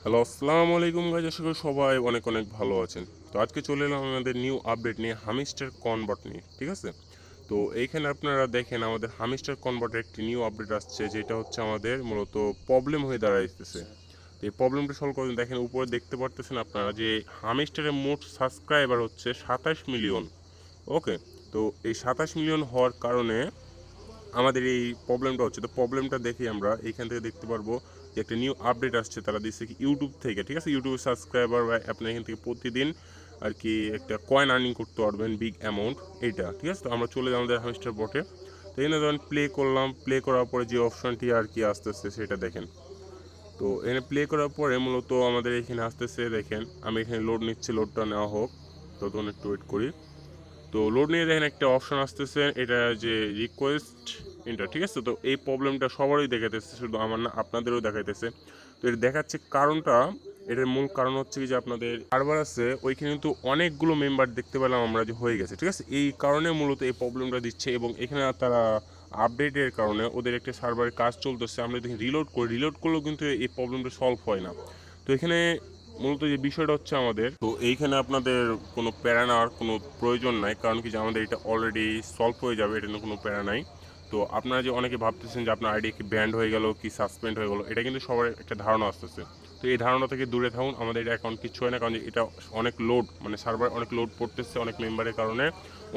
Hello, আসসালামু আলাইকুম guys. আশা করি সবাই অনেক অনেক ভালো আছেন। তো আজকে চলে এলাম আমাদের নিউ আপডেট নিয়ে, হামিস্টার কনভার্ট নিয়ে। ঠিক আছে, তো এইখানে আপনারা দেখেন আমাদের হামিস্টার কনভার্টের একটি নিউ আপডেট আসছে, যেটা হচ্ছে আমাদের মূলত প্রবলেম হয়ে দাঁড়াইতেছে। তো এই প্রবলেমটা সলভ করে দেখেন, উপরে দেখতে পারতেছেন আপনারা যে হামিস্টারের মোট সাবস্ক্রাইবার হচ্ছে 27 মিলিয়ন। ওকে, তো এই 27 মিলিয়ন হওয়ার কারণে আমাদের এই প্রবলেমটা হচ্ছে। তো প্রবলেমটা দেখি আমরা এইখান থেকে দেখতে পারবো যে একটা নিউ আপডেট আসছে, তারা দিচ্ছে কি ইউটিউব থেকে। ঠিক আছে, ইউটিউব সাবস্ক্রাইবার বা আপনি এখান থেকে প্রতিদিন আর কি একটা কয়েন আর্নিং করতে পারবেন, বিগ অ্যামাউন্ট এইটা। ঠিক আছে, তো আমরা চলে যাই আমাদের হামিস্টার বটে। তো এখানে যখন প্লে করলাম, প্লে করার পরে যে অপশনটি আর কি আসতেছে সেটা দেখেন। তো এখানে প্লে করার পরে মূলত আমাদের এখানে আসতেছে, দেখেন আমি এখানে লোড নিচ্ছি, লোডটা নেওয়া হোক, ততক্ষণ একটু ওয়েট করি। তো লোড নিয়ে দেখেন একটা অপশন আসতেছে, এটা যে রিকোয়েস্ট ইন্টার। ঠিক আছে, তো এই প্রবলেমটা সবারই দেখাইতেছে, শুধু আমার না, আপনাদেরও দেখাইতেছে। তো এটা দেখাচ্ছে কারণটা, এটার মূল কারণ হচ্ছে কি যে আপনাদের সার্ভার আছে ওইখানে কিন্তু অনেকগুলো মেম্বার দেখতে পেলাম আমরা যে হয়ে গেছে। ঠিক আছে, এই কারণে মূলত এই প্রবলেমটা দিচ্ছে, এবং এখানে তারা আপডেটের কারণে ওদের একটা সার্ভারের কাজ চলতেছে। আমরা দেখি রিলোড করি, রিলোড করলেও কিন্তু এই প্রবলেমটা সলভ হয় না। তো এখানে মূলত যে বিষয়টা হচ্ছে আমাদের, তো এইখানে আপনাদের কোনো প্যারা নেওয়ার কোনো প্রয়োজন নাই, কারণ কি যে আমাদের এটা অলরেডি সলভ হয়ে যাবে, এটা নিয়ে কোনো প্যারা নাই। তো আপনারা যে অনেকে ভাবতেছেন যে আপনার আইডি কি ব্যান্ড হয়ে গেল, কি সাসপেন্ড হয়ে গেল, এটা কিন্তু সবার একটা ধারণা আসতেছে। তো এই ধারণা থেকে দূরে থাকুন, আমাদের এটা অ্যাকাউন্ট কিছু হয় না, কারণ এটা অনেক লোড, মানে সার্ভার অনেক লোড পড়তেছে অনেক মেম্বারের কারণে,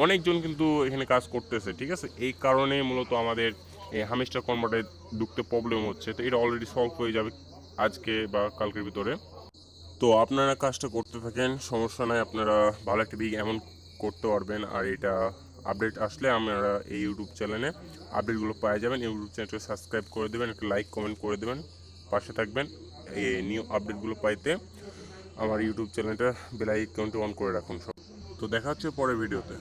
অনেকজন কিন্তু এখানে কাজ করতেছে। ঠিক আছে, এই কারণে মূলত আমাদের এই হামিস্টার কনভার্টে ঢুকতে প্রবলেম হচ্ছে। তো এটা অলরেডি সলভ হয়ে যাবে আজকে বা কালকের ভিতরে। তো আপনারা কাজটা করতে থাকেন, সমস্যা নাই, আপনারা ভালো একটা বিগ অ্যামাউন্ট করতে পারবেন। আর এটা আপডেট আসলে আপনারা এই ইউটিউব চ্যানেলে আপডেটগুলো পাওয়া যাবেন। ইউটিউব চ্যানেলটা সাবস্ক্রাইব করে দেবেন, একটা লাইক কমেন্ট করে দেবেন, পাশে থাকবেন এই নিউ আপডেটগুলো পাইতে। আমার ইউটিউব চ্যানেলটা বেল আইকনটি অন করে রাখুন সব। তো দেখা হচ্ছে পরের ভিডিওতে।